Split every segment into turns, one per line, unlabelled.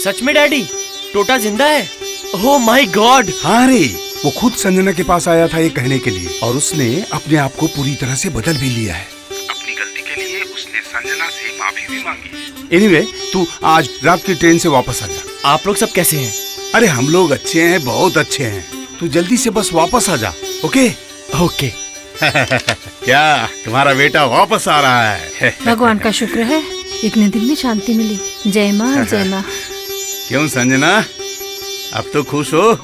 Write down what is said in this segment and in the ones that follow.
सच में डैडी, टोटा जिंदा है? Oh my God.
हाँ रे, वो खुद संजना के पास आया था ये कहने के लिए, और उसने अपने आप को पूरी तरह से बदल भी लिया है। अपनी गलती के लिए उसने संजना से माफी भी मांगी। एनीवे, तू आज रात की ट्रेन से वापस आ जा।
आप लोग सब कैसे हैं?
अरे हम लोग अच्छे हैं, बहुत अच्छे हैं। तू जल्दी से बस वापस आ जा। Okay
okay.
क्या तुम्हारा बेटा वापस आ रहा है?
भगवान का शुक्र है, इतने दिन में शांति मिली। जय माँ जय माँ।
क्यों संजना, अब तो खुश हो?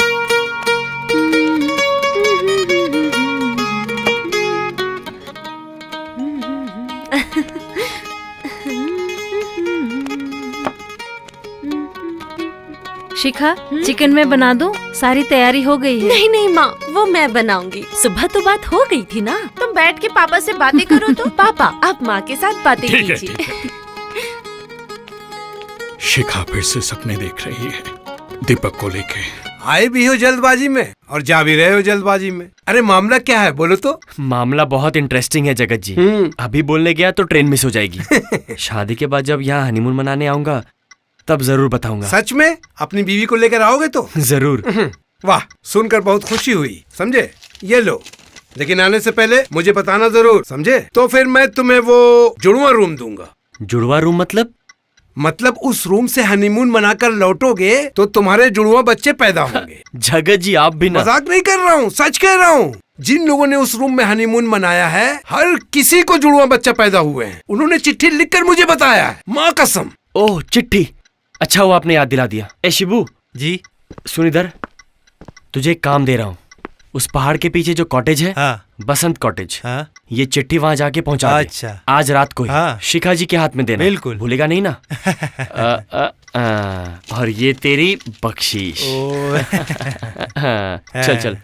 शिखा, चिकन मैं बना दूं? सारी तैयारी हो गई है।
नहीं नहीं माँ, वो मैं बनाऊंगी। सुबह तो बात हो गई थी ना। तुम बैठ के पापा से बातें करो तो। पापा, आप माँ के साथ बातें कीजिए।
शिखा फिर से सपने देख रही है दीपक को लेके।
आए भी हो जल्दबाजी में और जा भी रहे हो जल्दबाजी में। अरे मामला क्या है, बोलो तो।
मामला बहुत इंटरेस्टिंग है जगत जी। अभी बोलने गया तो ट्रेन मिस हो जाएगी। शादी के बाद जब यहाँ हनीमून मनाने आऊंगा तब जरूर बताऊंगा।
सच में अपनी बीवी को लेकर आओगे तो?
जरूर।
वाह, सुनकर बहुत खुशी हुई, समझे। ये लो, लेकिन आने से पहले मुझे बताना जरूर, समझे। तो फिर मैं तुम्हें वो जुड़वा रूम दूंगा।
जुड़वा रूम मतलब?
मतलब उस रूम से हनीमून मनाकर लौटोगे तो तुम्हारे जुड़वा बच्चे पैदा होंगे।
जगत जी आप भी ना।
मजाक नहीं कर रहा हूँ, सच कह रहा हूँ। जिन लोगों ने उस रूम में हनीमून मनाया है, हर किसी को जुड़वा बच्चा पैदा हुए हैं। उन्होंने चिट्ठी लिखकर मुझे बताया है, माँ कसम।
ओह चिट्ठी, अच्छा हुआ आपने याद दिला दिया। ए शिबू
जी,
सुन इधर, तुझे एक काम दे रहा हूँ। उस पहाड़ के पीछे जो कॉटेज है,
हाँ
बसंत कॉटेज,
हाँ
ये चिट्ठी वहाँ जाके पहुँचा दे।
अच्छा।
आज रात को ही।
हाँ।
शिखा जी के हाथ में देना।
बिल्कुल।
भूलेगा नहीं ना? और ये तेरी बख्शीश। चल चल,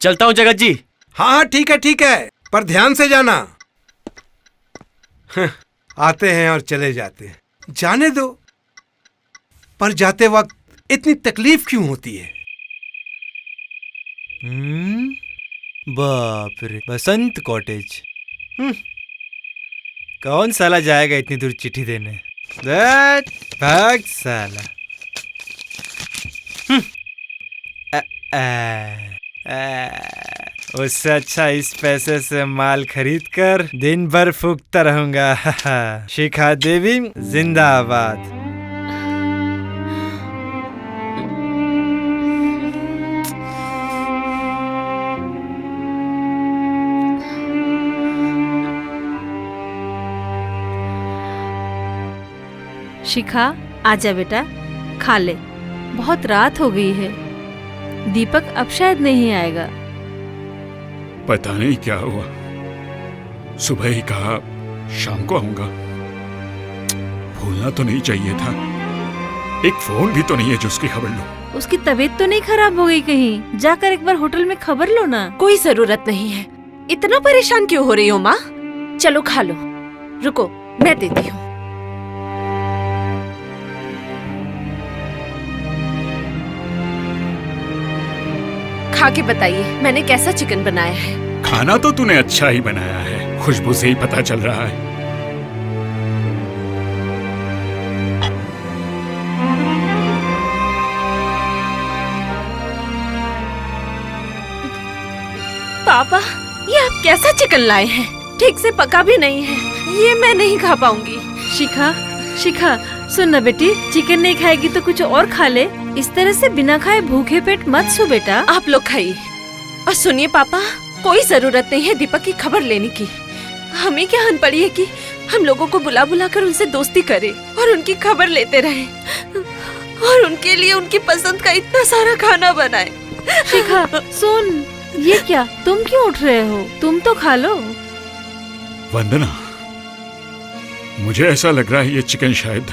चलता हूँ जगत जी।
हाँ ठीक है ठीक है, पर ध्यान से जाना। आते हैं और चले जाते हैं, जाने दो। पर जाते वक्त इतनी तकलीफ क्यों होती है?
बाप रे, बसंत कॉटेज। कौन साला जाएगा इतनी दूर चिट्ठी देने? भाग साला। उससे अच्छा इस पैसे से माल खरीद कर दिन भर फूकता रहूंगा। शिखा देवी जिंदाबाद।
शिखा, आजा बेटा, खा ले। बहुत रात हो गई है। दीपक अब शायद नहीं आएगा।
पता नहीं क्या हुआ, सुबह ही कहा शाम को आऊंगा। भूलना तो नहीं चाहिए था। एक फोन भी तो नहीं है जो उसकी खबर लो।
उसकी तबीयत तो नहीं खराब हो गई कहीं? जाकर एक बार होटल में खबर लो ना।
कोई जरूरत नहीं है। इतना परेशान क्यों हो रही हो माँ? चलो खा लो। रुको, मैं देती हूँ। खा के बताइए मैंने कैसा चिकन बनाया है।
खाना तो तूने अच्छा ही बनाया है, खुशबू से ही पता चल रहा है।
पापा, ये आप कैसा चिकन लाए हैं? ठीक से पका भी नहीं है। ये मैं नहीं खा पाऊंगी।
शिखा, शिखा सुन ना बेटी, चिकन नहीं खाएगी तो कुछ और खा ले। इस तरह से बिना खाए भूखे पेट मत सो बेटा।
आप लोग खाइए। और सुनिए पापा, कोई जरूरत नहीं है दीपक की खबर लेने की। हमें क्या हन पड़ी है कि हम लोगों को बुला बुला कर उनसे दोस्ती करें और उनकी खबर लेते रहें और उनके लिए उनकी पसंद का इतना सारा खाना बनाए।
शिखा सुन, ये क्या, तुम क्यों उठ रहे हो? तुम तो खा लो।
वंदना, मुझे ऐसा लग रहा है ये चिकन शायद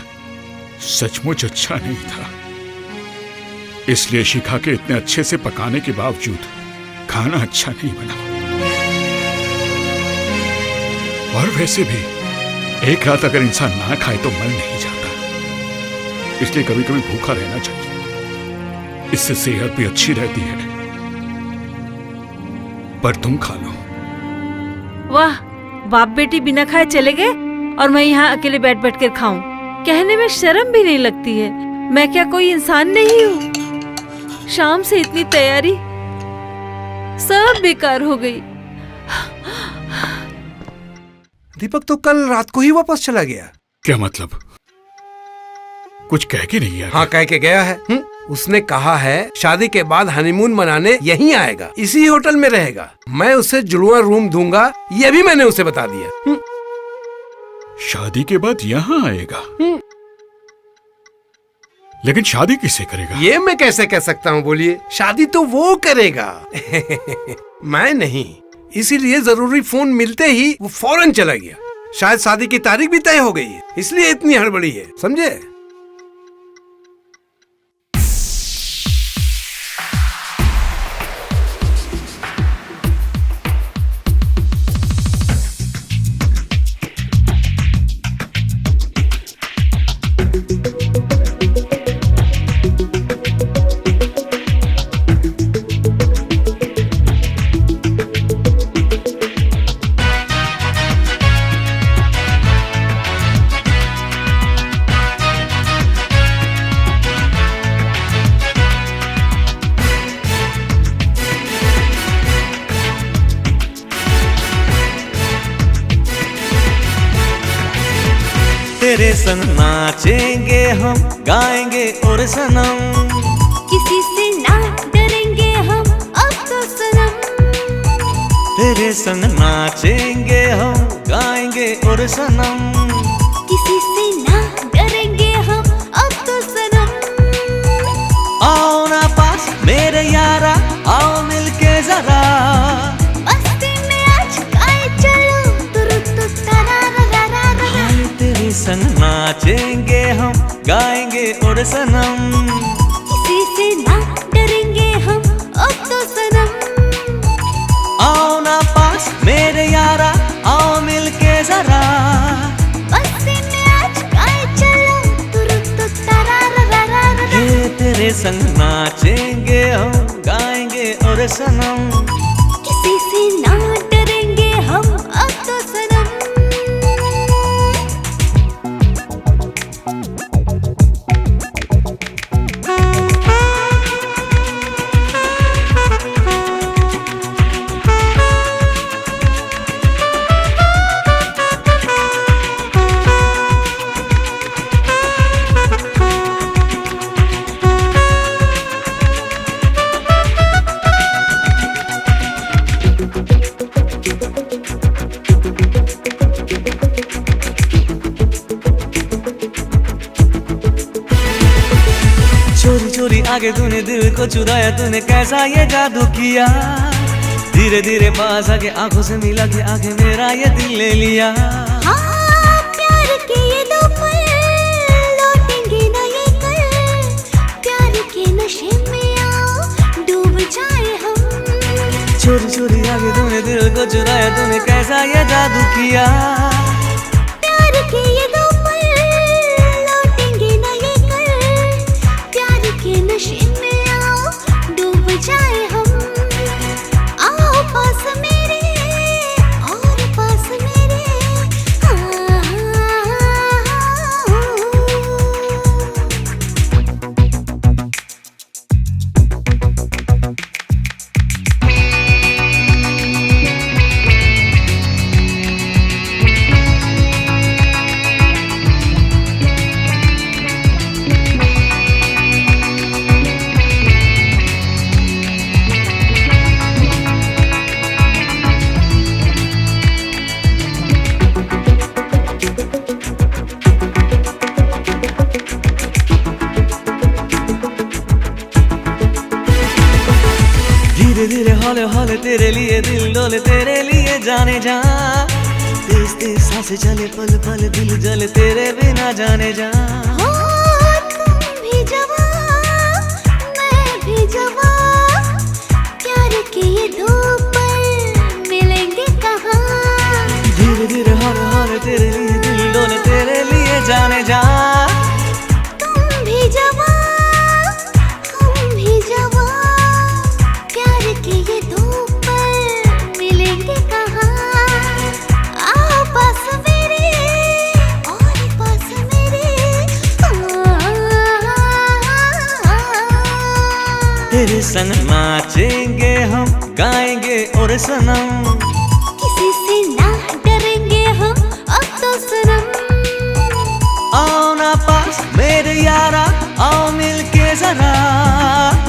सचमुच अच्छा नहीं था, इसलिए शिखा के इतने अच्छे से पकाने के बावजूद खाना अच्छा नहीं बना। और वैसे भी एक रात अगर इंसान ना खाए तो मर नहीं जाता, इसलिए कभी कभी भूखा रहना चाहिए, इससे सेहत भी अच्छी रहती है। पर तुम खा लो।
वाह, बाप बेटी बिना खाए चले गए और मैं यहाँ अकेले बैठ बैठ कर खाऊं। कहने में शर्म भी नहीं लगती है। मैं क्या कोई इंसान नहीं हूँ? शाम से इतनी तैयारी सब बेकार हो गई।
दीपक तो कल रात को ही वापस चला गया।
क्या मतलब? कुछ कह के नहीं आया?
हाँ, कह के गया है। उसने कहा है शादी के बाद हनीमून मनाने यहीं आएगा, इसी होटल में रहेगा। मैं उसे जुड़वा रूम दूंगा, ये भी मैंने उसे बता दिया।
शादी के बाद यहाँ आएगा? लेकिन शादी किससे करेगा?
ये मैं कैसे कह सकता हूँ, बोलिए। शादी तो वो करेगा मैं नहीं। इसीलिए जरूरी फोन मिलते ही वो फौरन चला गया। शायद शादी की तारीख भी तय हो गई है, इसलिए इतनी हड़बड़ी है, समझे?
तेरे संग नाचेंगे हम, गाएंगे और सनम,
किसी से ना डरेंगे हम अब तो सनम।
तेरे संग नाचेंगे हम, गाएंगे और सनम,
किसी से ना डरेंगे हम अब तो सनम।
आओ ना पास मेरे यारा, आओ मिलके जरा,
मस्ती में आज गाए चलो तुरु तरारारारा।
हाय तेरे संग नाचेंगे हम, गाएंगे और सनम,
किसी से ना डरेंगे हम अब तो सनम।
आओ ना पास मेरे यारा, आओ मिलके जरा,
मस्ती में आज गाए चलो तुरु तरारारारा।
हे तेरे संग नाचेंगे हम, गाएंगे और सनम,
किसी से ना डरेंगे हम अब तो सनम।
चोरी चोरी आगे तूने दिल को चुराया, तूने कैसा ये जादू किया, धीरे धीरे पास आके आंखों से मिला के आगे मेरा ये दिल ले लिया।
हाँ, प्यार के ये दो पल लौटेंगे ना ये कल, प्यार के नशे में आओ डूब जाए हम।
चोरी चोरी आगे तूने दिल को चुराया, तूने कैसा ये जादू किया,
प्यार के ये दो पल लौटेंगे ना ये कल, प्यार के नशे में आओ डूब जाए हम। आओ पास मेरे और पास मेरे,
धीरे धीरे हौले हौले तेरे लिए दिल डोले, तेरे लिए जाने जा, तेज तेज सांसें चले पल पल दिल जले, तेरे बिना जाने जा।
हो तुम भी जवां मैं भी जवां, प्यार के ये दो पल मिलेंगे कहाँ।
धीरे धीरे हौले हौले तेरे लिए दिल डोले, तेरे लिए जाने जा,
तुम भी जवां हम भी जवां, प्यार के ये दो पल मिलेंगे कहाँ। आओ पास मेरे और पास मेरे,
तेरे संग नाचेंगे हम, गाएंगे और सनम।
किसी से ना डरेंगे हम अब तो सनम।
आओ ना पास मेरे यारा, आओ मिलके जरा।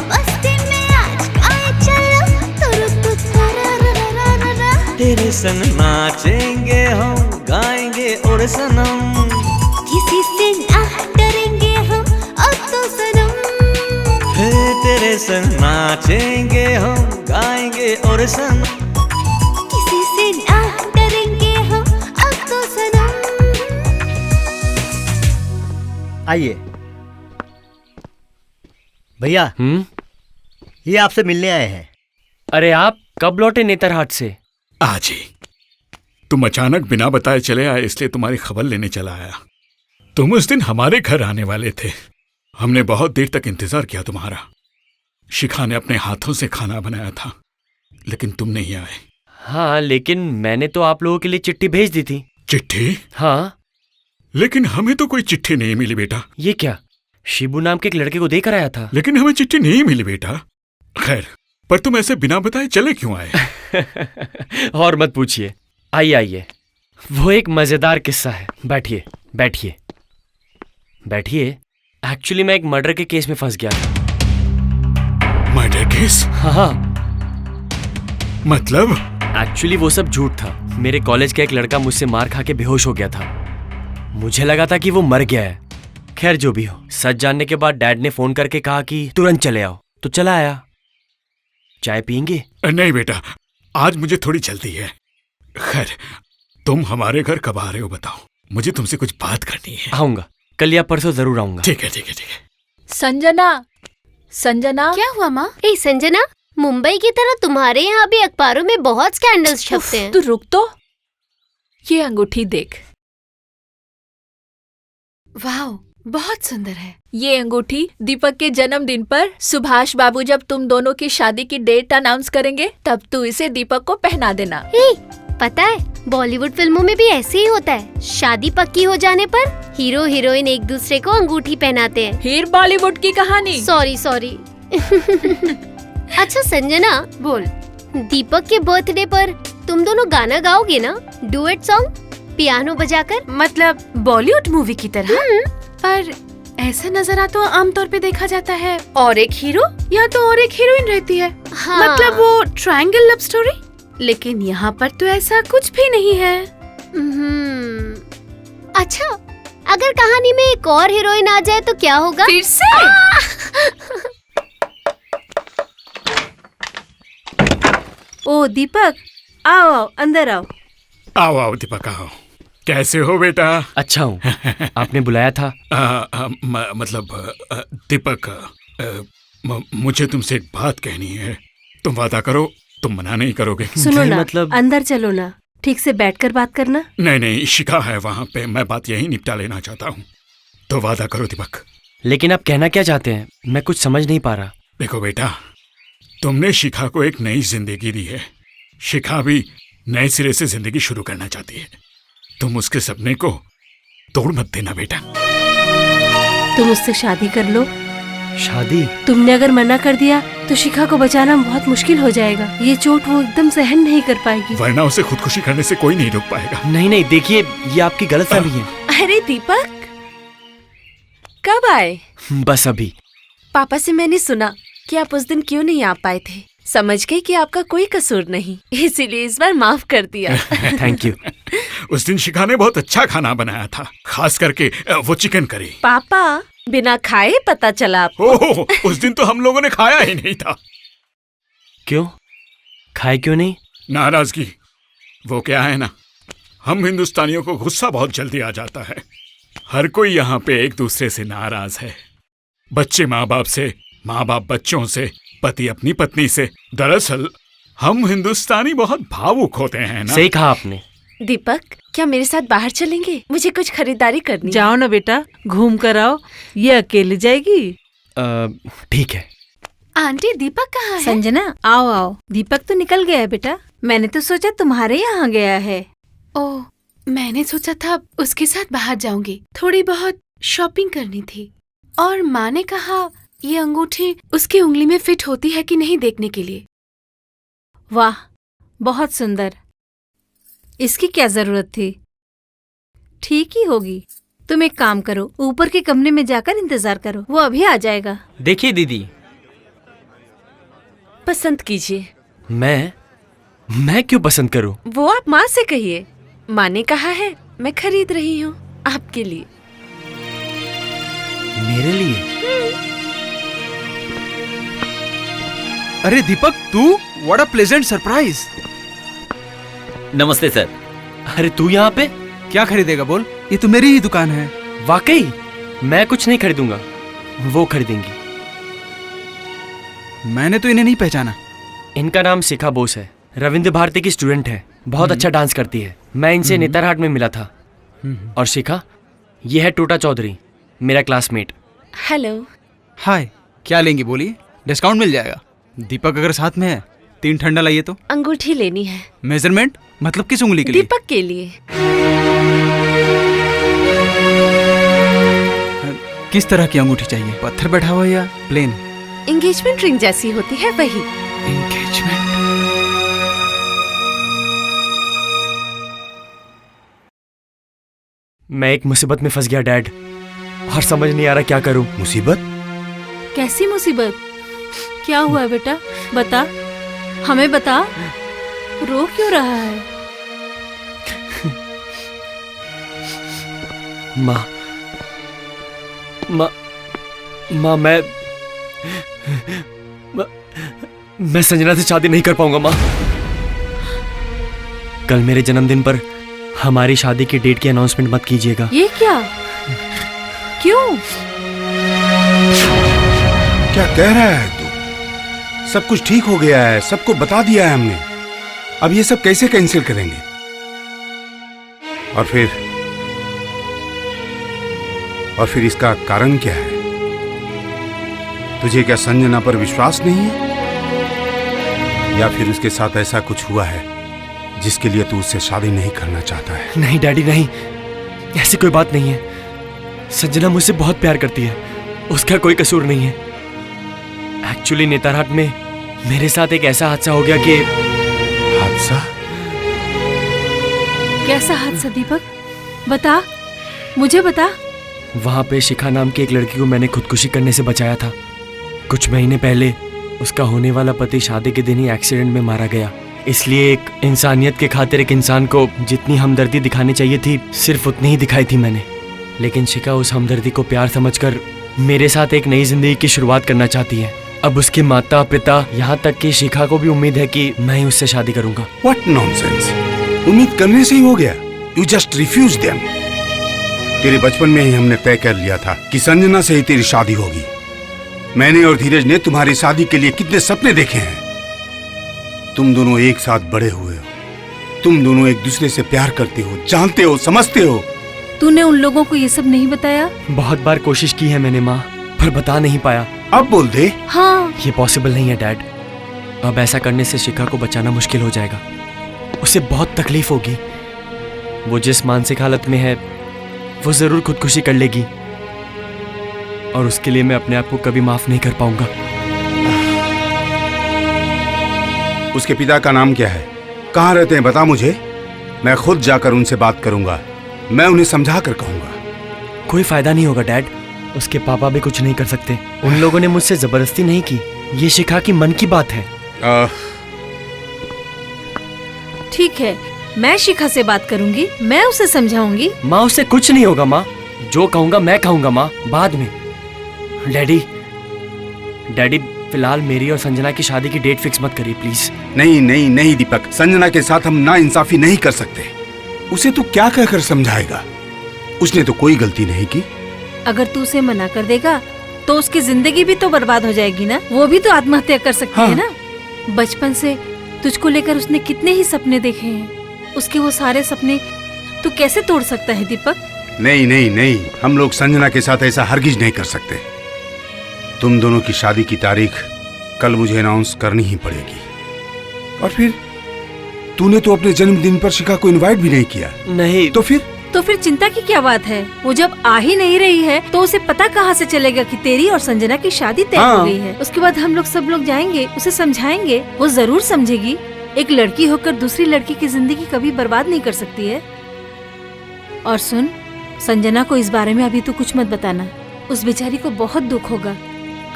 मस्ती में आज आए चलो तुरु तुरा।
तेरे संग नाचेंगे हम, गाएंगे और सनम।
किसी से ना डरेंगे हम अब तो सनम।
हे तेरे संग नाचेंगे हम, गाएंगे और सनम।
किसी से ना डरेंगे हम अब तो सनम।
आइए भैया, ये आपसे मिलने आए हैं।
अरे आप कब लौटे नेतरहाट से?
आज ही। तुम अचानक बिना बताए चले आए, इसलिए तुम्हारी खबर लेने चला आया। तुम उस दिन हमारे घर आने वाले थे। हमने बहुत देर तक इंतजार किया तुम्हारा। शिखा ने अपने हाथों से खाना बनाया था, लेकिन तुम नहीं आए।
हाँ, लेकिन मैंने तो आप लोगों के लिए चिट्ठी भेज दी थी।
चिट्ठी?
हाँ।
लेकिन हमें तो कोई चिट्ठी नहीं मिली बेटा।
ये क्या? शिबू नाम के एक लड़के को देकर आया था।
लेकिन हमें चिट्ठी नहीं मिली बेटा। खैर, पर तुम ऐसे बिना बताए चले क्यों आए?
और मत पूछिए। आइए आइए, वो एक मजेदार किस्सा है। बैठिए बैठिए बैठिए। एक्चुअली मैं एक मर्डर के केस में फंस गया था।
Murder case?
हाँ।
मतलब?
एक्चुअली वो सब झूठ था। मेरे कॉलेज का एक लड़का मुझसे मार खा के बेहोश हो गया था। मुझे लगा था कि वो मर गया है। खैर जो भी हो, सच जानने के बाद डैड ने फोन करके कहा कि तुरंत चले आओ, तो चला आया। चाय पियेंगे?
नहीं बेटा, आज मुझे थोड़ी जल्दी है। खैर, तुम हमारे घर कब आ रहे हो बताओ, मुझे तुमसे कुछ बात करनी है।
आऊंगा, कल या परसों जरूर आऊंगा।
ठीक है ठीक है ठीक है।
संजना, संजना।
क्या हुआ माँ? ए संजना, मुंबई की तरह तुम्हारे यहाँ भी अखबारों में बहुत स्कैंडल्स छपते हैं।
तू रुक तो। ये अंगूठी देख।
वाह, बहुत सुंदर है।
ये अंगूठी दीपक के जन्मदिन पर सुभाष बाबू जब तुम दोनों की शादी की डेट अनाउंस करेंगे, तब तू इसे दीपक को पहना देना।
पता है, बॉलीवुड फिल्मों में भी ऐसे ही होता है। शादी पक्की हो जाने पर हीरो हीरोइन एक दूसरे को अंगूठी पहनाते हैं।
फिर बॉलीवुड की कहानी।
सॉरी। अच्छा संजना,
बोल।
दीपक के बर्थडे पर तुम दोनों गाना गाओगे ना? डुएट सॉन्ग, पियानो बजाकर।
मतलब बॉलीवुड मूवी की तरह? पर ऐसा नजरा तो आमतौर पे देखा जाता है, और एक हीरो या तो और एक हीरोइन रहती है।
हाँ।
मतलब वो ट्रायंगल लव स्टोरी। लेकिन यहाँ पर तो ऐसा कुछ भी नहीं है।
अच्छा, अगर कहानी में एक और हीरोइन आ जाए तो क्या होगा?
फिर से?
ओ दीपक, आओ आओ, अंदर आओ।
आओ आओ दीपक आओ। कैसे हो बेटा?
अच्छा हूँ। आपने बुलाया था?
मतलब दीपक, मुझे तुमसे एक बात कहनी है। तुम वादा करो, तुम मना नहीं करोगे?
सुनो ना,
मतलब
अंदर चलो ना, ठीक से बैठकर बात करना।
नहीं, शिखा है वहाँ पे, मैं बात यही निपटा लेना चाहता हूँ। तो वादा करो दीपक।
लेकिन आप कहना क्या चाहते हैं? मैं कुछ समझ नहीं पा रहा।
देखो बेटा, तुमने शिखा को एक नई जिंदगी दी है। शिखा भी नए सिरे से जिंदगी शुरू करना चाहती है। तुम उसके सपने को तोड़ मत देना बेटा।
तुम उससे शादी कर लो।
शादी?
तुमने अगर मना कर दिया तो शिखा को बचाना बहुत मुश्किल हो जाएगा। ये चोट वो एकदम सहन नहीं कर पाएगी।
वरना उसे खुदकुशी करने से कोई नहीं रोक पाएगा।
नहीं, देखिए ये आपकी गलतफहमी है।
अरे दीपक, कब आए?
बस अभी।
पापा से मैंने सुना कि आप उस दिन क्यों नहीं आ पाए थे। समझ गई कि आपका कोई कसूर नहीं, इसीलिए इस बार माफ कर दिया।
Thank you.
उस दिन शिखा ने बहुत अच्छा खाना बनाया था, खास करके वो चिकन करी।
पापा, बिना खाए पता चला आपको?
ओह, उस दिन तो हम लोगों ने खाया ही नहीं था।
क्यों? खाए क्यों नहीं?
नाराजगी। वो क्या है ना, हम हिंदुस्तानियों को गुस्सा बहुत जल्दी आ जाता है। हर कोई यहाँ पे एक दूसरे से नाराज है। बच्चे माँ बाप से, माँ बाप बच्चों से, पति अपनी पत्नी से। दरअसल हम हिंदुस्तानी बहुत भावुक होते हैं ना।
सही कहा आपने।
दीपक, क्या मेरे साथ बाहर चलेंगे? मुझे कुछ खरीदारी करनी।
जाओ ना बेटा, घूम कर आओ। ये अकेली जाएगी?
ठीक है।
आंटी, दीपक कहाँ है?
संजना, आओ आओ। दीपक तो निकल गया है बेटा। मैंने तो सोचा तुम्हारे यहाँ गया है।
ओह, मैंने सोचा था उसके साथ बाहर जाऊंगी, थोड़ी बहुत शॉपिंग करनी थी। और माँ ने कहा
ये अंगूठी उसकी उंगली में फिट होती है कि नहीं देखने के लिए।
वाह, बहुत सुंदर। इसकी क्या जरूरत थी? ठीक ही होगी। तुम एक काम करो, ऊपर के कमरे में जाकर इंतजार करो, वो अभी आ जाएगा।
देखिए दीदी,
पसंद कीजिए।
मैं क्यों पसंद करूं?
वो आप माँ से कहिए। माँ ने कहा है, मैं खरीद रही हूँ आपके लिए।
मेरे लिए?
अरे दीपक, तू? What a pleasant surprise.
नमस्ते सर। अरे तू यहाँ पे?
क्या खरीदेगा बोल? ये तो मेरी ही दुकान है।
वाकई? मैं कुछ नहीं खरीदूंगा, वो खरीदेंगी।
मैंने तो इन्हें नहीं पहचाना।
इनका नाम शिखा बोस है, रविंद्र भारती की स्टूडेंट है, बहुत अच्छा डांस करती है। मैं इनसे नेतरहाट में मिला था। और शिखा, ये है टोटा चौधरी, मेरा क्लासमेट।
हेलो।
हाय, क्या लेंगी बोलिए, डिस्काउंट मिल जाएगा। दीपक अगर साथ में है, 3 ठंडा लाइए तो।
अंगूठी लेनी है।
मेजरमेंट मतलब किस उंगली के लिए?
दीपक के लिए।
किस तरह की अंगूठी चाहिए, पत्थर बैठा हुआ या प्लेन?
एंगेजमेंट रिंग जैसी होती है वही।
एंगेजमेंट।
मैं एक मुसीबत में फंस गया डैड, और समझ नहीं आ रहा क्या करूं।
मुसीबत?
कैसी मुसीबत? क्या हुआ बेटा, बता, हमें बता। रो क्यों रहा है?
माँ, मैं संजना से शादी नहीं कर पाऊंगा माँ। कल मेरे जन्मदिन पर हमारी शादी की डेट की अनाउंसमेंट मत कीजिएगा।
ये क्या? क्यों?
क्या कह रहा है तू? सब कुछ ठीक हो गया है, सबको बता दिया है हमने। अब ये सब कैसे कैंसिल करेंगे? और फिर इसका कारण क्या है? तुझे क्या संजना पर विश्वास नहीं है, या फिर उसके साथ ऐसा कुछ हुआ है जिसके लिए तू उससे शादी नहीं करना चाहता है?
नहीं डैडी नहीं, ऐसी कोई बात नहीं है। संजना मुझसे बहुत प्यार करती है, उसका कोई कसूर नहीं है। एक्चुअली नेतरहाट में मेरे साथ एक ऐसा हादसा हो गया कि।
हादसा?
कैसा हादसा दीपक? बता, मुझे बता।
वहां पे शिखा नाम की एक लड़की को मैंने खुदकुशी करने से बचाया था। कुछ महीने पहले उसका होने वाला पति शादी के दिन ही एक्सीडेंट में मारा गया। इसलिए एक इंसानियत के खातिर एक इंसान को जितनी हमदर्दी दिखानी चाहिए थी, सिर्फ उतनी ही दिखाई थी मैंने। लेकिन शिखा उस हमदर्दी को प्यार समझकर मेरे साथ एक नई जिंदगी की शुरुआत करना चाहती है। अब उसके माता पिता, यहाँ तक कि शिखा को भी उम्मीद है कि मैं ही उससे शादी करूंगा।
What nonsense! उम्मीद करने से ही हो गया? You just refused them. तेरे बचपन में ही हमने तय कर लिया था कि संजना से ही तेरी शादी होगी। मैंने और धीरज ने तुम्हारी शादी के लिए कितने सपने देखे हैं। तुम दोनों एक साथ बड़े हुए हो, तुम दोनों एक दूसरे से प्यार करते हो, जानते हो, समझते हो।
तूने उन लोगों को ये सब नहीं बताया?
बहुत बार कोशिश की है मैंने माँ, पर बता नहीं पाया।
अब बोल दे।
हाँ।
ये पॉसिबल नहीं है डैड। अब ऐसा करने से शिखा को बचाना मुश्किल हो जाएगा, उसे बहुत तकलीफ होगी। वो जिस मानसिक हालत में है वो जरूर खुदकुशी कर लेगी, और उसके लिए मैं अपने आप को कभी माफ नहीं कर पाऊंगा।
उसके पिता का नाम क्या है? कहाँ रहते हैं बता मुझे, मैं खुद जाकर उनसे बात करूंगा। मैं उन्हें समझा कर कहूंगा।
कोई फायदा नहीं होगा डैड, उसके पापा भी कुछ नहीं कर सकते। उन लोगों ने मुझसे जबरदस्ती नहीं की, ये शिखा की मन की बात है।
ठीक है, मैं शिखा से बात करूंगी, मैं उसे समझाऊंगी।
माँ उससे कुछ नहीं होगा माँ, जो कहूंगा मैं कहूंगा माँ, बाद में। डैडी फिलहाल मेरी और संजना की शादी की डेट फिक्स मत करिए प्लीज।
नहीं नहीं नहीं दीपक, संजना के साथ हम ना इंसाफी नहीं कर सकते। उसे तू क्या कहकर समझाएगा? उसने तो कोई गलती नहीं की।
अगर तू उसे मना कर देगा तो उसकी जिंदगी भी तो बर्बाद हो जाएगी ना। वो भी तो आत्महत्या कर सकती है ना। बचपन से तुझको लेकर उसने कितने ही सपने देखे हैं, उसके वो सारे सपने तू कैसे तोड़ सकता है दीपक?
नहीं नहीं नहीं, हम लोग संजना के साथ ऐसा हरगिज नहीं कर सकते। तुम दोनों की शादी की तारीख कल मुझे अनाउंस करनी ही पड़ेगी। और फिर तूने तो अपने जन्मदिन पर शिखा को इनवाइट भी नहीं किया।
नहीं
तो फिर
तो फिर चिंता की क्या बात है? वो जब आ ही नहीं रही है तो उसे पता कहाँ से चलेगा कि तेरी और संजना की शादी तय हो गई है। उसके बाद हम लोग सब लोग जाएंगे, उसे समझाएंगे, वो जरूर समझेगी। एक लड़की होकर दूसरी लड़की की जिंदगी कभी बर्बाद नहीं कर सकती है। और सुन, संजना को इस बारे में अभी तो कुछ मत बताना, उस बेचारी को बहुत दुख होगा।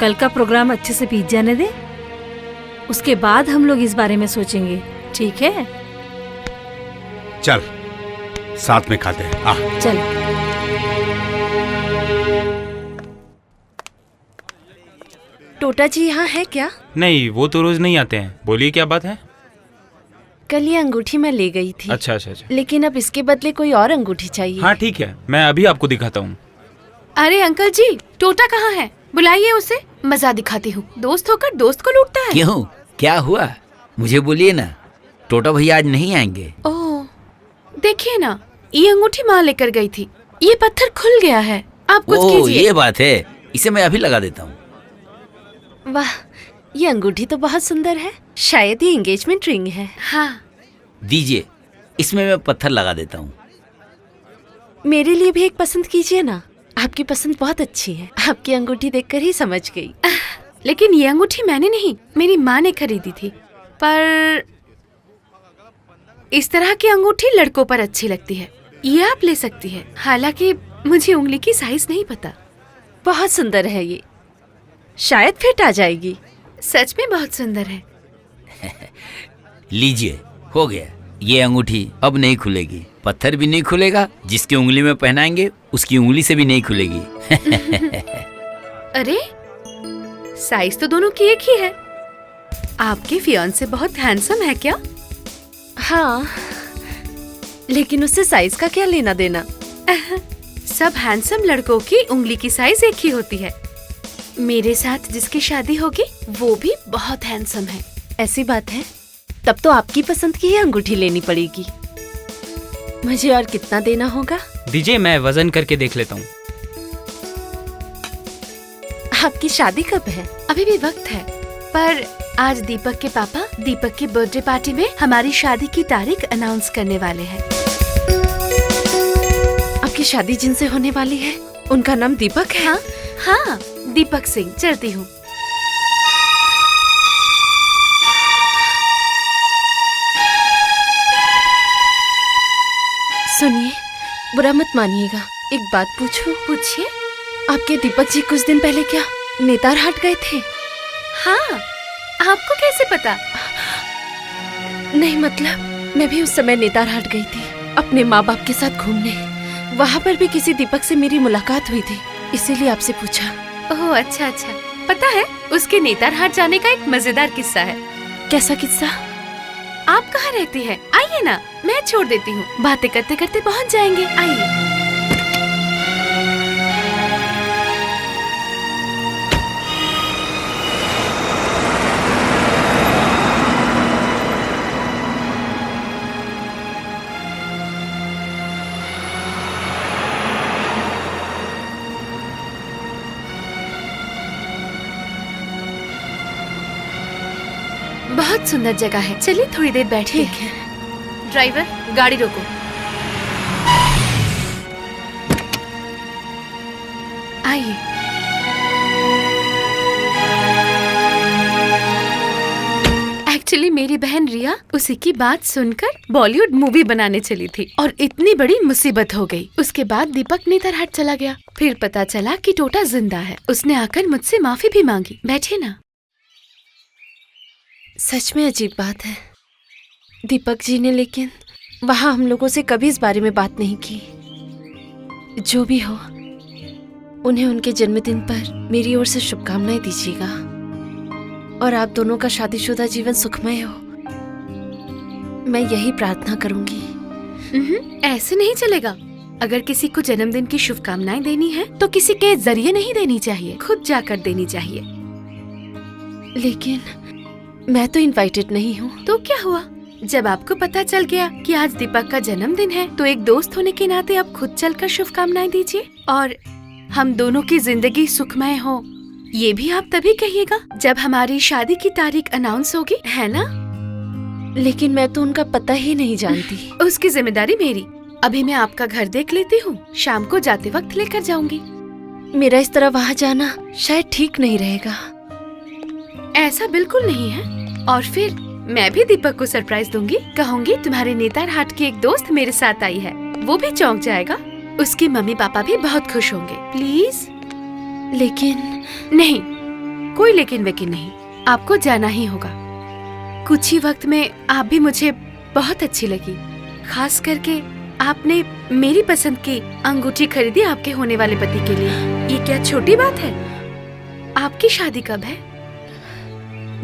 कल का प्रोग्राम अच्छे से बीत जाने दे, उसके बाद हम लोग इस बारे में सोचेंगे, ठीक है?
चल साथ में खाते हैं। आ
चल।
टोटा जी यहाँ है क्या?
नहीं, वो तो रोज नहीं आते हैं। बोलिए क्या बात है?
कल ये अंगूठी मैं ले गई थी।
अच्छा अच्छा अच्छा।
लेकिन अब इसके बदले कोई और अंगूठी चाहिए।
हाँ ठीक है, मैं अभी आपको दिखाता हूँ।
अरे अंकल जी, टोटा कहाँ है? बुलाइए उसे, मजा दिखाती हूँ। दोस्त होकर दोस्त को लूटता है।
क्यों, क्या हुआ? मुझे बोलिए ना, टोटा भैया आज नहीं आएंगे।
ओह, देखिए ना, ये अंगूठी माँ लेकर गई थी, ये पत्थर खुल गया है। आप कुछ कीजिए।
ये बात है, इसे मैं अभी लगा देता हूँ।
वाह, ये अंगूठी तो बहुत सुंदर है। शायद ये एंगेजमेंट रिंग है।
हाँ
दीजिए, इसमें मैं पत्थर लगा देता हूँ।
मेरे लिए भी एक पसंद कीजिए ना, आपकी पसंद बहुत अच्छी है। आपकी अंगूठी देखकर ही समझ गई।
लेकिन ये अंगूठी मैंने नहीं, मेरी माँ ने खरीदी थी। पर इस तरह की अंगूठी लड़कों पर अच्छी लगती है, ये आप ले सकती है। हालांकि मुझे उंगली की साइज नहीं पता।
बहुत सुंदर है ये, शायद फिट आ जाएगी।
सच में बहुत सुंदर है।
लीजिए, हो गया। ये अंगूठी अब नहीं खुलेगी, पत्थर भी नहीं खुलेगा, जिसकी उंगली में पहनाएंगे उसकी उंगली से भी नहीं खुलेगी।
अरे, साइज तो दोनों की एक ही है। आपके फियांसे बहुत हैंडसम है क्या?
हाँ, लेकिन उससे साइज का क्या लेना देना?
सब हैंडसम लड़कों की उंगली की साइज एक ही होती है। मेरे साथ जिसकी शादी होगी वो भी बहुत हैंडसम है।
ऐसी बात है, तब तो आपकी पसंद की ही अंगूठी लेनी पड़ेगी। मुझे और कितना देना होगा?
दीजिए, मैं वजन करके देख लेता हूँ।
आपकी शादी कब है?
अभी भी वक्त है, पर आज दीपक के पापा दीपक की बर्थडे पार्टी में हमारी शादी की तारीख अनाउंस करने वाले हैं।
आपकी शादी जिनसे होने वाली है उनका नाम दीपक है?
हाँ, हाँ, दीपक सिंह। चलती हूँ।
सुनिए, बुरा मत मानिएगा, एक बात पूछूं?
पूछिए।
आपके दीपक जी कुछ दिन पहले क्या नेतारहाट गए थे?
हाँ, आपको कैसे पता?
नहीं, मतलब मैं भी उस समय नेतारहाट गई थी अपने माँ बाप के साथ घूमने। वहाँ पर भी किसी दीपक से मेरी मुलाकात हुई थी, इसीलिए आपसे पूछा।
ओह अच्छा अच्छा, पता है उसके नेतारहाट जाने का एक मजेदार किस्सा है।
कैसा किस्सा?
आप कहाँ रहती है? आइए ना, मैं छोड़ देती हूँ। बातें करते करते पहुँच जाएंगे। आइए। बहुत सुंदर जगह है, चलिए थोड़ी देर बैठिए।
ठीक है।
ड्राइवर, गाड़ी रोको। आइए। एक्चुअली मेरी बहन रिया उसी की बात सुनकर बॉलीवुड मूवी बनाने चली थी और इतनी बड़ी मुसीबत हो गई। उसके बाद दीपक नेतरहाट चला गया। फिर पता चला कि टोटा जिंदा है। उसने आकर मुझसे माफी भी मांगी। बैठिए ना।
सच में अजीब बात है, दीपक जी ने लेकिन वहाँ हम लोगों से कभी इस बारे में बात नहीं की। जो भी हो, उन्हें उनके जन्मदिन पर मेरी ओर से शुभकामनाएं दीजिएगा और आप दोनों का शादीशुदा जीवन सुखमय हो, मैं यही प्रार्थना करूंगी।
ऐसे नहीं चलेगा। अगर किसी को जन्मदिन की शुभकामनाएं देनी है तो किसी के जरिए नहीं देनी चाहिए, खुद जाकर देनी चाहिए।
लेकिन मैं तो इनवाइटेड नहीं हूँ।
तो क्या हुआ? जब आपको पता चल गया कि आज दीपक का जन्मदिन है तो एक दोस्त होने के नाते आप खुद चलकर शुभकामनाएं दीजिए और हम दोनों की जिंदगी सुखमय हो, ये भी आप तभी कहिएगा जब हमारी शादी की तारीख अनाउंस होगी, है ना?
लेकिन मैं तो उनका पता ही नहीं जानती।
उसकी जिम्मेदारी मेरी। अभी मैं आपका घर देख लेती हूँ, शाम को जाते वक्त लेकर जाऊंगी।
मेरा इस तरह वहाँ जाना शायद ठीक नहीं रहेगा।
ऐसा बिल्कुल नहीं है। और फिर मैं भी दीपक को सरप्राइज दूंगी। कहूंगी तुम्हारे नेतारहाट की एक दोस्त मेरे साथ आई है, वो भी चौंक जाएगा। उसके मम्मी पापा भी बहुत खुश होंगे। प्लीज।
लेकिन
नहीं, कोई लेकिन वेकिन नहीं, आपको जाना ही होगा। कुछ ही वक्त में आप भी मुझे बहुत अच्छी लगी। खास करके आपने मेरी पसंद की अंगूठी खरीदी आपके होने वाले पति के लिए। ये क्या छोटी बात है? आपकी शादी कब है?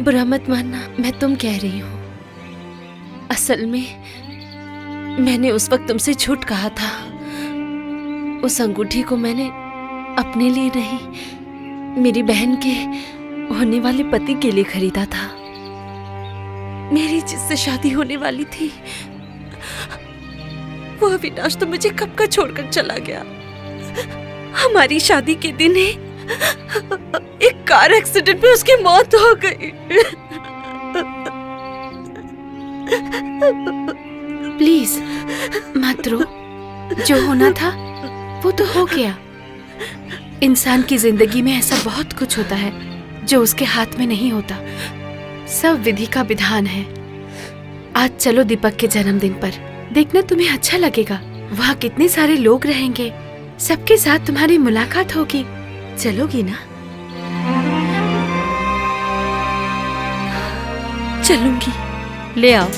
बुरा मत मानना, मैं तुम कह रही हूँ। असल में मैंने उस वक्त तुमसे झूठ कहा था। उस अंगूठी को मैंने अपने लिए नहीं, मेरी बहन के होने वाले पति के लिए खरीदा था। मेरी जिससे शादी होने वाली थी वो अविनाश तो मुझे कब का छोड़कर चला गया। हमारी शादी के दिन ही एक कार एक्सीडेंट में उसकी मौत हो गई।
प्लीज मत रो, जो होना था वो तो हो गया। इंसान की जिंदगी में ऐसा बहुत कुछ होता है जो उसके हाथ में नहीं होता। सब विधि का विधान है। आज चलो दीपक के जन्मदिन पर, देखना तुम्हें अच्छा लगेगा। वहाँ कितने सारे लोग रहेंगे, सबके साथ तुम्हारी मुलाकात होगी। चलोगी ना?
चलूंगी।
ले आओ,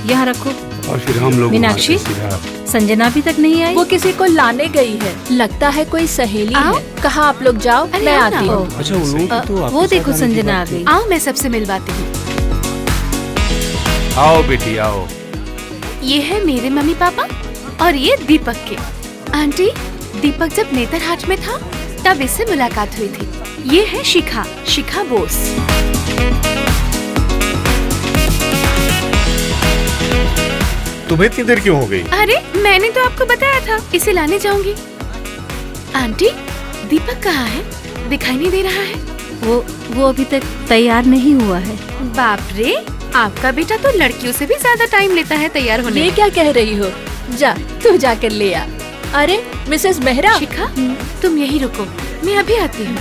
यहाँ रखो।
और फिर हम लोग
मीनाक्षी, संजना अभी तक नहीं आई।
वो किसी को लाने गई है, लगता है कोई सहेली है। कहाँ आप लोग जाओ, मैं आती हूँ।
अच्छा,
वो देखो संजना आ गई।
आओ, मैं सबसे मिलवाती हूँ।
आओ बेटी आओ।
ये है मेरे मम्मी पापा और ये दीपक के। आंटी, दीपक जब नेतरहाट में था तब इससे मुलाकात हुई थी। ये है शिखा, शिखा बोस।
तुम्हें इतनी देर क्यों हो गई?
अरे मैंने तो आपको बताया था इसे लाने जाऊंगी। आंटी, दीपक कहाँ है? दिखाई नहीं दे रहा है।
वो अभी तक तैयार नहीं हुआ है।
बाप रे, आपका बेटा तो लड़कियों से भी ज्यादा टाइम लेता है तैयार होने में।
ये क्या कह रही हो? जा, तू जाकर ले आ। अरे मिसेस मेहरा।
शिखा, तुम यही रुको, मैं अभी आती हूँ।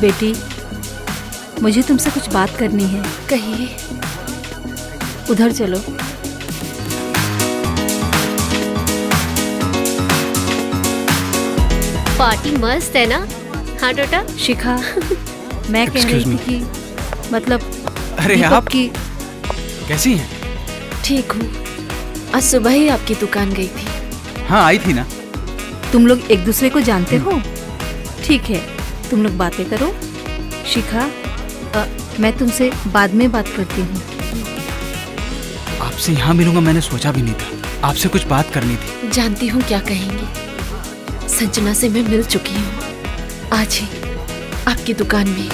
बेटी, मुझे तुमसे कुछ बात करनी है।
कहिए।
उधर चलो।
पार्टी मस्त है ना? हाँ टोटा।
शिखा, मैं कह रही थी कि मतलब
अरे आप
की
कैसी हैं?
ठीक हूँ। आज सुबह ही आपकी दुकान गई थी।
हाँ, आई थी ना।
तुम लोग एक दूसरे को जानते हो? ठीक है, तुम लोग बातें करो। शिखा, मैं तुमसे बाद में बात करती हूँ।
आपसे यहाँ मिलूंगा मैंने सोचा भी नहीं था। आपसे कुछ बात करनी थी।
जानती हूँ क्या कहेंगी। संजना से मैं मिल चुकी हूँ आज ही आपकी दुकान में।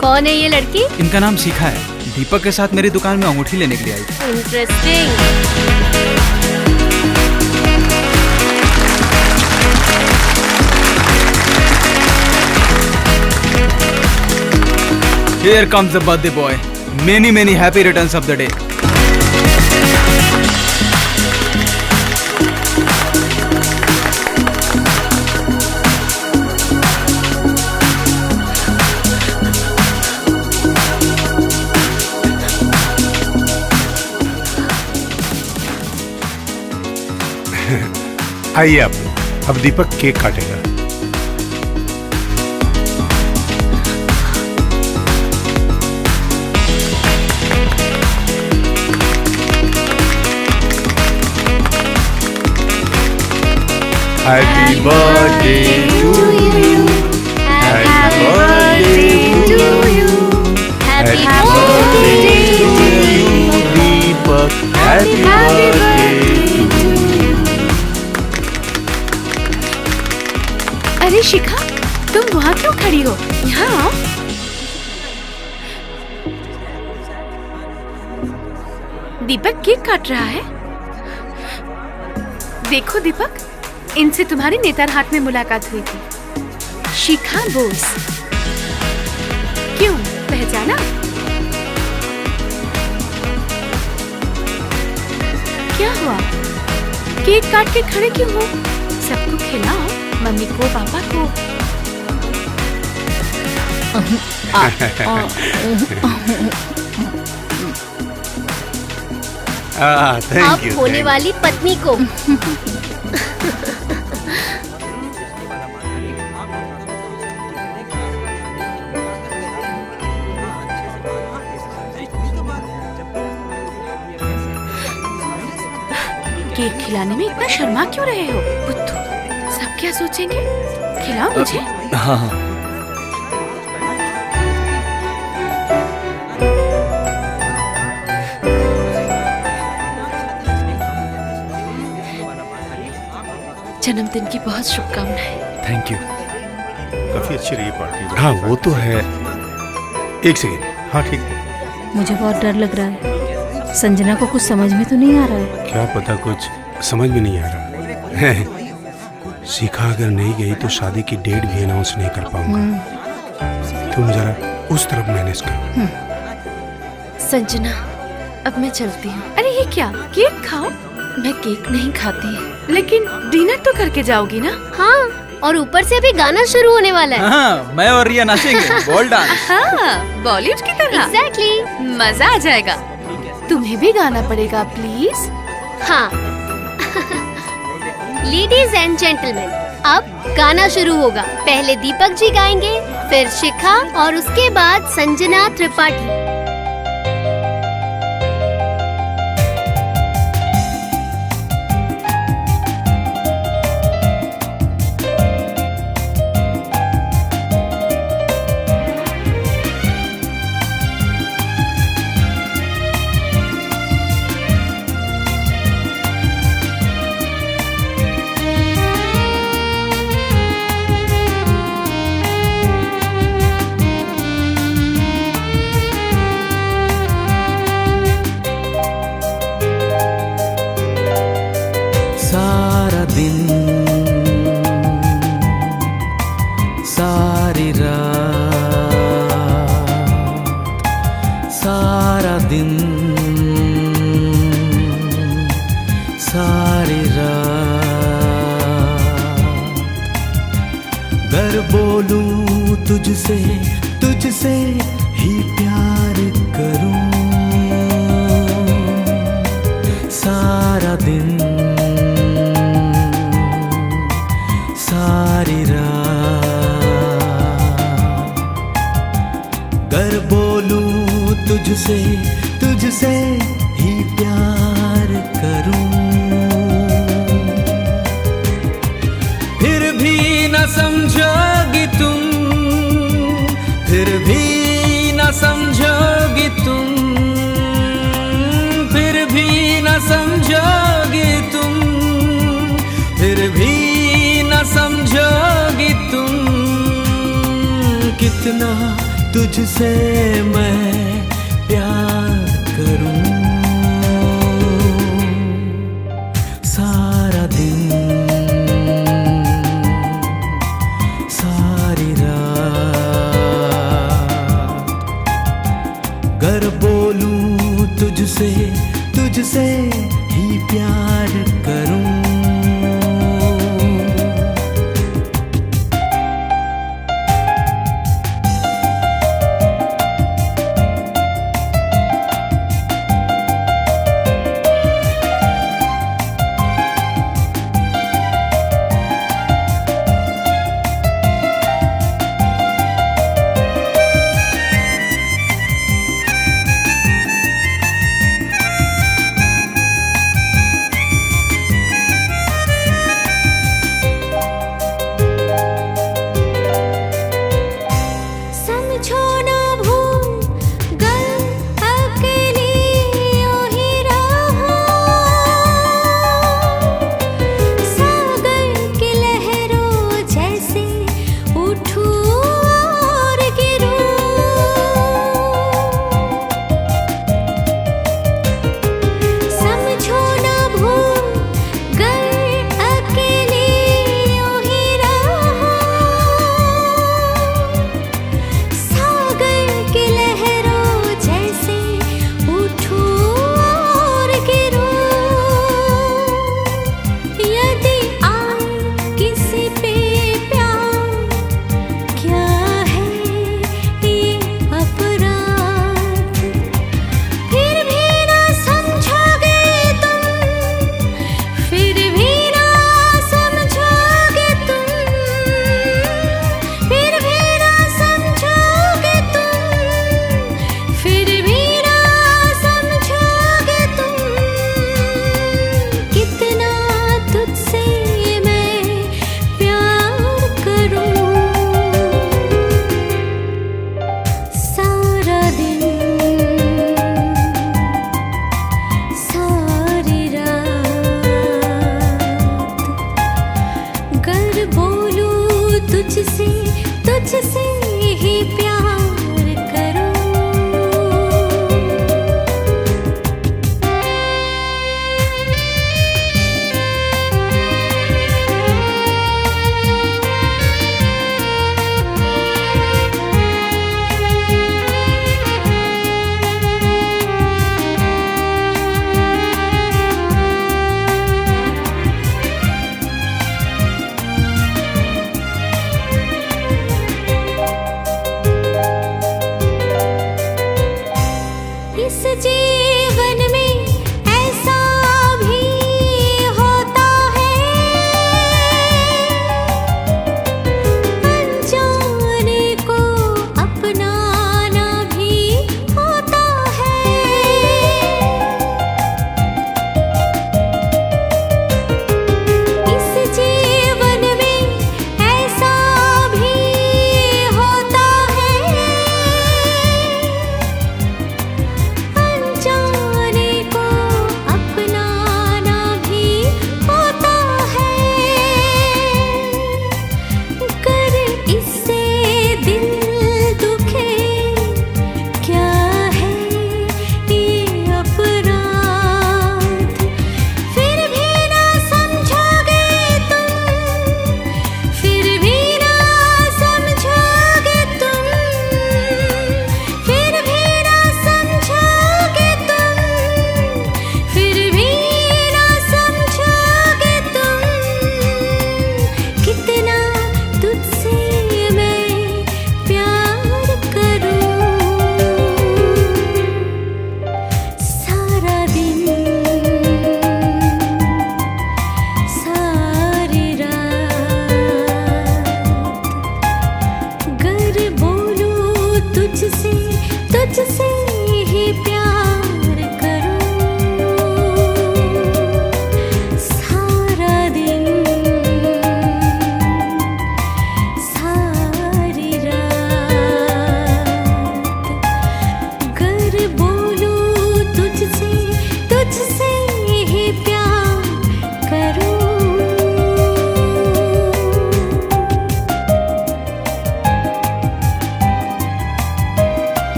कौन है ये लड़की?
इनका नाम शिखा है। दीपक के साथ मेरी दुकान में अंगूठी लेने के लिए आई थी।
Interesting.
Here comes the birthday boy. Many happy returns of the day.
आइए आप लोग, अब दीपक केक काटेगा। Happy birthday to you. Happy birthday to you. Happy birthday to you, Deepak. Happy birthday to you.
अरे शिखा, तुम वहाँ क्यों खड़ी हो? यहाँ आओ। काट रहा है? देखो दीपक, इनसे तुम्हारी नेतरहाट में मुलाकात हुई थी। शिखा बोस। क्यों, पहचाना? क्या हुआ? केक काट के खड़े क्यों हो? सबको खिलाओ, मम्मी को, पापा को।
अब होने वाली पत्नी को।
केक खिलाने में इतना शर्मा क्यों रहे हो बुद्धू? सब क्या सोचेंगे? खिलाओ मुझे।
हाँ हाँ।
जन्मदिन की बहुत शुभकामनाएं।
Thank you.
काफी अच्छी रही पार्टी।
हाँ वो तो है। एक सेकेंड। हाँ ठीक है।
मुझे बहुत डर लग रहा है। संजना को कुछ समझ में तो नहीं आ रहा है।
क्या पता, कुछ समझ में नहीं आ रहा है। शिखा अगर नहीं गई तो शादी की डेट भी अनाउंस नहीं कर पाऊंगा। तुम जरा उस तरफ मैनेज करो।
संजना, अब मैं चलती हूँ। अरे ये क्या? केक खाओ। मैं केक नहीं खाती, लेकिन डिनर तो करके जाओगी ना?
हाँ, और ऊपर से अभी गाना शुरू होने वाला है।
हाँ, मैं और रिया नाचेंगे बॉल डांस।
हाँ, बॉलीवुड की तरह।
एग्जैक्टली।
मजा आ जाएगा। तुम्हें भी गाना पड़ेगा प्लीज।
हाँ। लेडीज एंड जेंटलमैन, अब गाना शुरू होगा। पहले दीपक जी गाएंगे, फिर शिखा और उसके बाद संजना त्रिपाठी।
सारा दिन सारी रात, सारा दिन सारी रात, गर बोलूं तुझसे, तुझसे ही प्यार करूं, सारा दिन सारी रात, गर बोलूं तुझसे, तुझसे ही प्यार करूं, फिर भी न समझोगी तुम, फिर भी न समझोगी तुम, फिर भी न समझोगी तुम, फिर भी न समझोगी तुम, कितना तुझसे मैं प्यार करूं, सारा दिन सारी रात, गर बोलूं तुझसे, तुझसे ही प्यार करूं,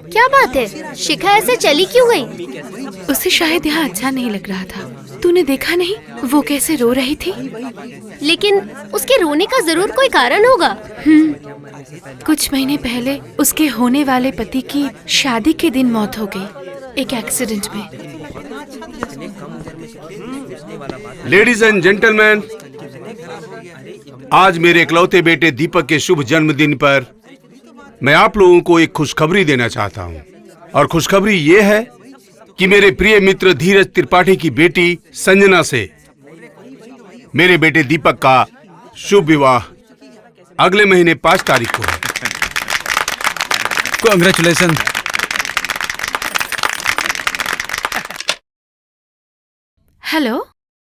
क्या बात है, शिखा ऐसे चली क्यों गई?
उसे शायद यहाँ अच्छा नहीं लग रहा था। तूने देखा नहीं वो कैसे रो रही थी?
लेकिन उसके रोने का जरूर कोई कारण होगा।
कुछ महीने पहले उसके होने वाले पति की शादी के दिन मौत हो गई, एक एक्सीडेंट में।
लेडीज एंड जेंटलमैन, आज मेरे इकलौते बेटे दीपक के शुभ जन्मदिन पर मैं आप लोगों को एक खुशखबरी देना चाहता हूं। और खुशखबरी ये है कि मेरे प्रिय मित्र धीरज त्रिपाठी की बेटी संजना से मेरे बेटे दीपक का शुभ विवाह अगले महीने 5 तारीख को है।
कांग्रेचुलेशन।
हेलो।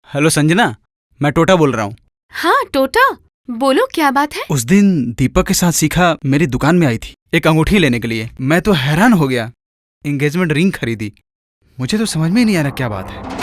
हेलो संजना, मैं टोटा बोल रहा हूँ।
हाँ टोटा, बोलो क्या बात है?
उस दिन दीपक के साथ शिखा मेरी दुकान में आई थी एक अंगूठी लेने के लिए। मैं तो हैरान हो गया। एंगेजमेंट रिंग खरीदी। मुझे तो समझ में ही नहीं आ रहा क्या बात है।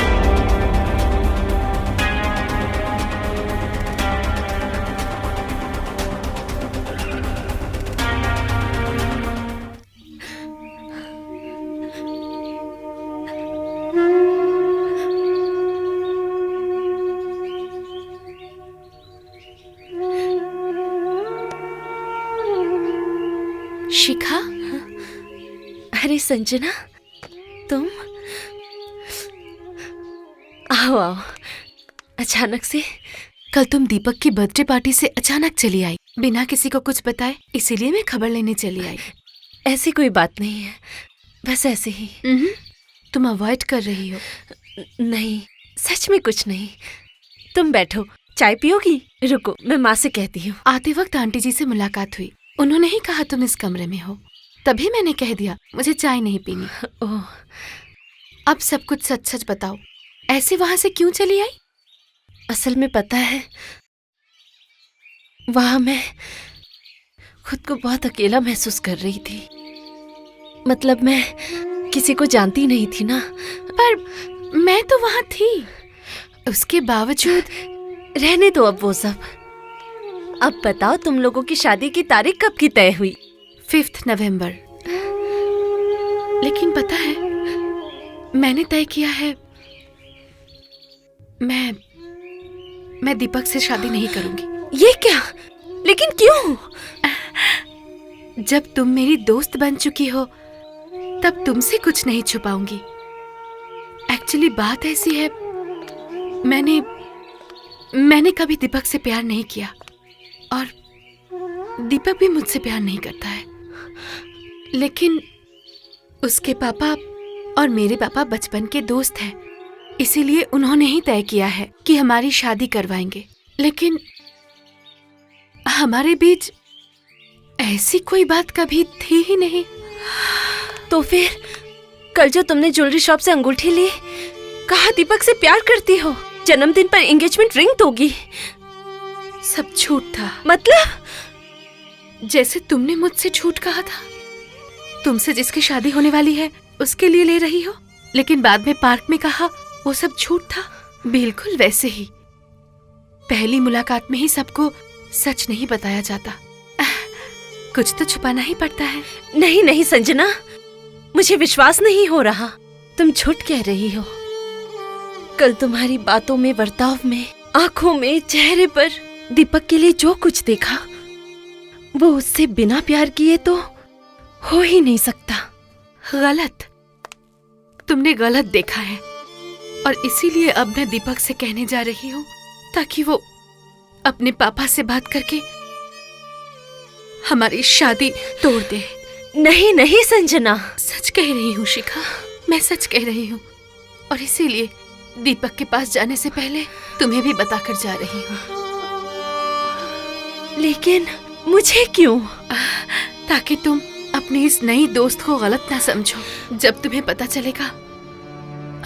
शिखा।
अरे संजना, तुम आओ आओ। अचानक से?
कल तुम दीपक की बर्थडे पार्टी से अचानक चली आई, बिना किसी को कुछ बताए, इसीलिए मैं खबर लेने चली आई।
ऐसी कोई बात नहीं है, बस ऐसे ही।
तुम अवॉइड कर रही हो।
नहीं, सच में कुछ नहीं। तुम बैठो, चाय पियोगी? रुको, मैं माँ से कहती हूँ।
आते वक्त आंटी जी से मुलाकात हुई, उन्होंने ही कहा तुम इस कमरे में हो, तभी मैंने कह दिया मुझे चाय नहीं पीनी।
ओह।
अब सब कुछ सच सच बताओ, ऐसे वहां से क्यों चली आई?
असल में पता है, वहां मैं खुद को बहुत अकेला महसूस कर रही थी। मतलब मैं किसी को जानती नहीं थी ना।
पर मैं तो वहां थी, उसके बावजूद।
रहने दो अब वो सब। अब बताओ, तुम लोगों की शादी की तारीख कब की तय हुई?
5 नवंबर। लेकिन पता है, मैंने तय किया है मैं दीपक से शादी नहीं करूंगी।
ये क्या? लेकिन क्यों?
जब तुम मेरी दोस्त बन चुकी हो तब तुमसे कुछ नहीं छुपाऊंगी। एक्चुअली बात ऐसी है, मैंने कभी दीपक से प्यार नहीं किया और दीपक भी मुझसे प्यार नहीं करता है। लेकिन उसके पापा और मेरे पापा बचपन के दोस्त हैं, इसीलिए उन्होंने ही तय किया है कि हमारी शादी करवाएंगे। लेकिन हमारे बीच ऐसी कोई बात कभी थी ही नहीं।
तो फिर कल जो तुमने ज्वेलरी शॉप से अंगूठी ली, कहा दीपक से प्यार करती हो, जन्मदिन पर एंगेजमेंट रिंग दोगी,
सब झूठ था।
मतलब?
जैसे तुमने मुझसे झूठ कहा था, तुमसे जिसकी शादी होने वाली है उसके लिए ले रही हो, लेकिन बाद में पार्क में कहा वो सब झूठ था। बिल्कुल वैसे ही। पहली मुलाकात में ही सबको सच नहीं बताया जाता, कुछ तो छुपाना ही पड़ता है।
नहीं नहीं संजना, मुझे विश्वास नहीं हो रहा, तुम झूठ कह रही हो। कल तुम्हारी बातों में, बर्ताव में, आंखों में, चेहरे पर दीपक के लिए जो कुछ देखा, वो उससे बिना प्यार किए तो हो ही नहीं सकता।
गलत, तुमने गलत देखा है और इसीलिए अब मैं दीपक से कहने जा रही हूँ ताकि वो अपने पापा से बात करके हमारी शादी तोड़ दे।
नहीं नहीं संजना,
सच कह रही हूँ शिखा, मैं सच कह रही हूँ और इसीलिए दीपक के पास जाने से पहले तुम्हें भी बताकर जा रही हूँ।
लेकिन मुझे क्यों?
ताकि तुम अपनी इस नई दोस्त को गलत ना समझो। जब तुम्हें पता चलेगा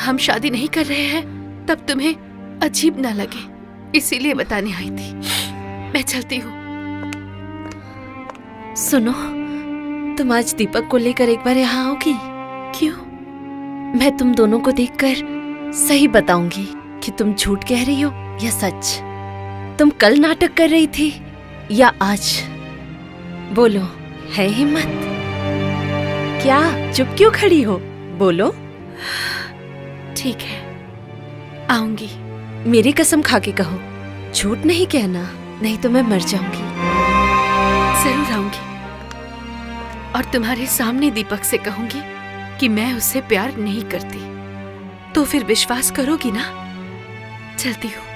हम शादी नहीं कर रहे हैं तब तुम्हें अजीब ना लगे, इसीलिए बताने आई थी। मैं चलती हूँ।
सुनो, तुम आज दीपक को लेकर एक बार यहाँ आओगी?
क्यों?
मैं तुम दोनों को देखकर सही बताऊंगी कि तुम झूठ कह रही हो या सच। तुम कल नाटक कर रही थी या आज? बोलो, है हिम्मत? क्या चुप क्यों खड़ी हो? बोलो।
ठीक है, आऊंगी।
मेरी कसम खा के कहो, झूठ नहीं कहना, नहीं तो मैं मर जाऊंगी।
जरूर आऊंगी और तुम्हारे सामने दीपक से कहूंगी कि मैं उससे प्यार नहीं करती। तो फिर विश्वास करोगी ना? चलती हूँ।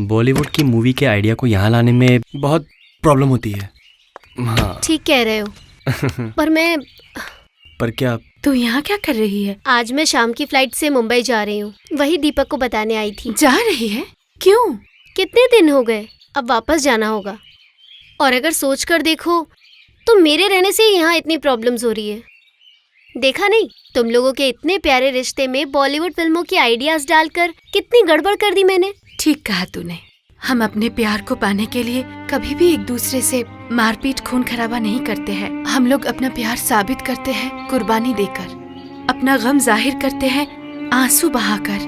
बॉलीवुड की मूवी के आइडिया को यहाँ लाने में बहुत प्रॉब्लम होती है। हाँ।
ठीक कह रहे हो, पर
क्या?
तू यहाँ क्या कर रही है?
आज मैं शाम की फ्लाइट से मुंबई जा रही हूँ। वही दीपक को बताने आई थी।
जा रही है? क्यों?
कितने दिन हो गए, अब वापस जाना होगा। और अगर सोच कर देखो तो मेरे रहने से यहाँ इतनी प्रॉब्लम्स हो रही है। देखा नहीं, तुम लोगों के इतने प्यारे रिश्ते में बॉलीवुड फिल्मों के आइडियाज डालकर कितनी गड़बड़ कर दी मैंने।
ठीक कहा तूने। हम अपने प्यार को पाने के लिए कभी भी एक दूसरे से मारपीट खून खराबा नहीं करते हैं। हम लोग अपना प्यार साबित करते हैं कुर्बानी देकर, अपना गम जाहिर करते हैं आंसू बहाकर।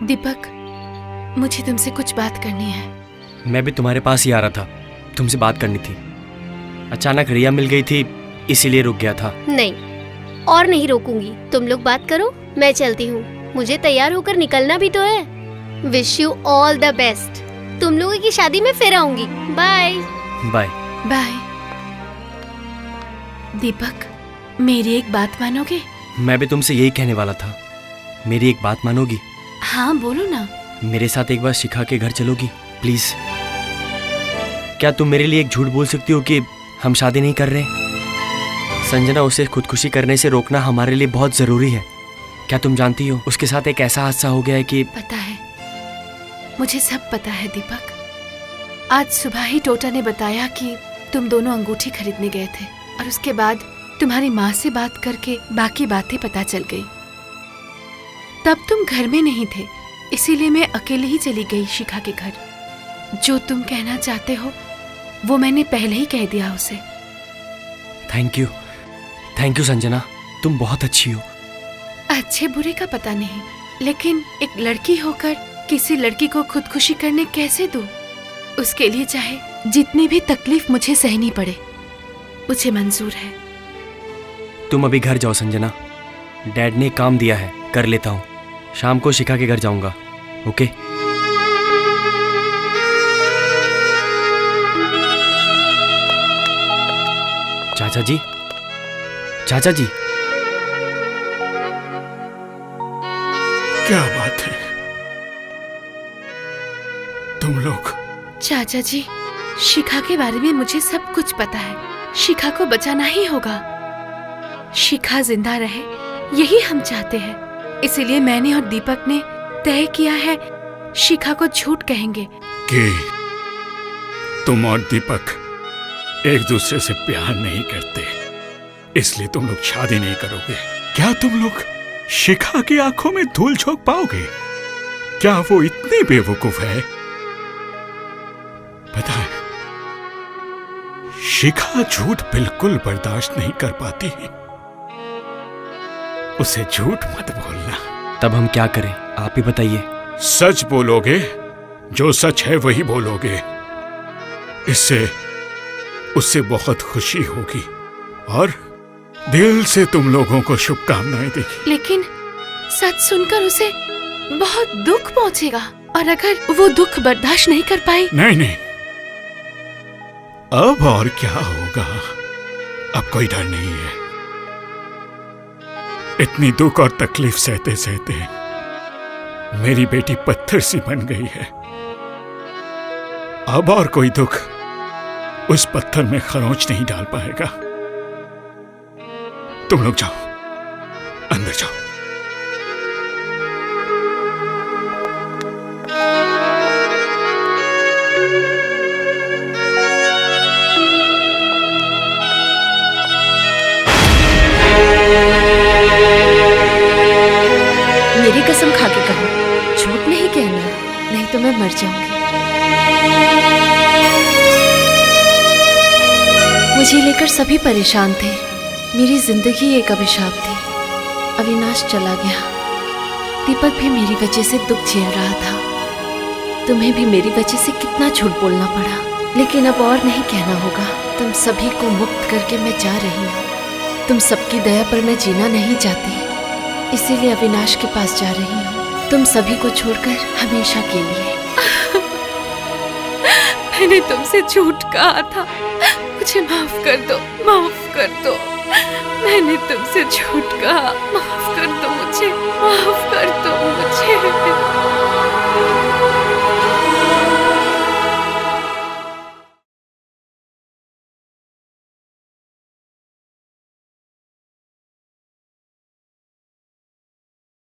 दीपक, मुझे तुमसे कुछ बात करनी है।
मैं भी तुम्हारे पास ही आ रहा था, तुमसे बात करनी थी। अचानक रिया मिल गई थी, इसीलिए रुक गया था।
नहीं, और नहीं रोकूंगी। तुम लोग बात करो, मैं चलती हूँ। मुझे तैयार होकर निकलना भी तो है। Wish you all the best. तुम लोगों की शादी में फिर आऊंगी। Bye
bye
bye. दीपक, मेरी एक बात मानोगे?
मैं भी तुमसे यही कहने वाला था। मेरी एक बात मानोगी?
हाँ बोलो ना।
मेरे साथ एक बार शिखा के घर चलोगी प्लीज? क्या तुम मेरे लिए एक झूठ बोल सकती हो कि हम शादी नहीं कर रहे? संजना, उसे खुदकुशी करने से रोकना हमारे लिए बहुत जरूरी है। क्या तुम जानती हो उसके साथ एक ऐसा हादसा हो गया है कि...
पता है, मुझे सब पता है दीपक। आज सुबह ही टोटा ने बताया कि तुम दोनों अंगूठी खरीदने गए थे और उसके बाद तुम्हारी माँ से बात करके बाकी बातें पता चल गई। तब तुम घर में नहीं थे, इसीलिए मैं अकेले ही चली गई शिखा के घर। जो तुम कहना चाहते हो वो मैंने पहले ही कह दिया उसे।
थैंक यू संजना, तुम बहुत अच्छी हो।
अच्छे बुरे का पता नहीं, लेकिन एक लड़की होकर किसी लड़की को खुदकुशी करने कैसे दूं? उसके लिए चाहे जितनी भी तकलीफ मुझे सहनी पड़े, मुझे मंजूर है।
तुम अभी घर जाओ संजना, डैड ने काम दिया है, कर लेता हूँ। शाम को शिखा के घर जाऊंगा। ओके? चाचा जी, चाचा जी।
क्या बात है तुम लोग?
चाचा जी, शिखा के बारे में मुझे सब कुछ पता है। शिखा को बचाना ही होगा। शिखा जिंदा रहे, यही हम चाहते हैं। इसीलिए मैंने और दीपक ने तय किया है शिखा को झूठ कहेंगे
कि तुम और दीपक एक दूसरे से प्यार नहीं करते, इसलिए तुम लोग शादी नहीं करोगे। क्या तुम लोग शिखा की आंखों में धूल झोंक पाओगे? क्या वो इतनी बेवकूफ है? पता है, शिखा झूठ बिल्कुल बर्दाश्त नहीं कर पाती है। उसे झूठ मत बोलना।
तब हम क्या करें, आप ही बताइए।
सच बोलोगे, जो सच है वही बोलोगे। इससे उससे बहुत खुशी होगी और दिल से तुम लोगों को शुभकामनाएं देगी।
लेकिन सच सुनकर उसे बहुत दुख पहुंचेगा, और अगर वो दुख बर्दाश्त नहीं कर पाई?
नहीं, अब और क्या होगा? अब कोई डर नहीं है। इतनी दुख और तकलीफ सहते सहते मेरी बेटी पत्थर सी बन गई है। अब और कोई दुख उस पत्थर में खरोंच नहीं डाल पाएगा। तुम लोग जाओ, अंदर जाओ।
मेरी कसम खा के कहो, झूठ नहीं कहना, नहीं तो मैं मर जाऊंगी।
देखकर सभी परेशान थे। मेरी जिंदगी एक अभिशाप थी। अविनाश चला गया। दीपक भी मेरी वजह से दुख झेल रहा था। तुम्हें भी मेरी वजह से कितना झूठ बोलना पड़ा, लेकिन अब और नहीं कहना होगा। तुम सभी को मुक्त करके मैं जा रही हूँ। तुम सबकी दया पर मैं जीना नहीं चाहती, इसीलिए अविनाश के पास जा रही हूँ, तुम सभी को छोड़कर हमेशा के लिए।
मैंने तुमसे झूठ कहा था, मुझे माफ कर दो, माफ कर दो। मैंने तुमसे झूठ कहा, माफ कर दो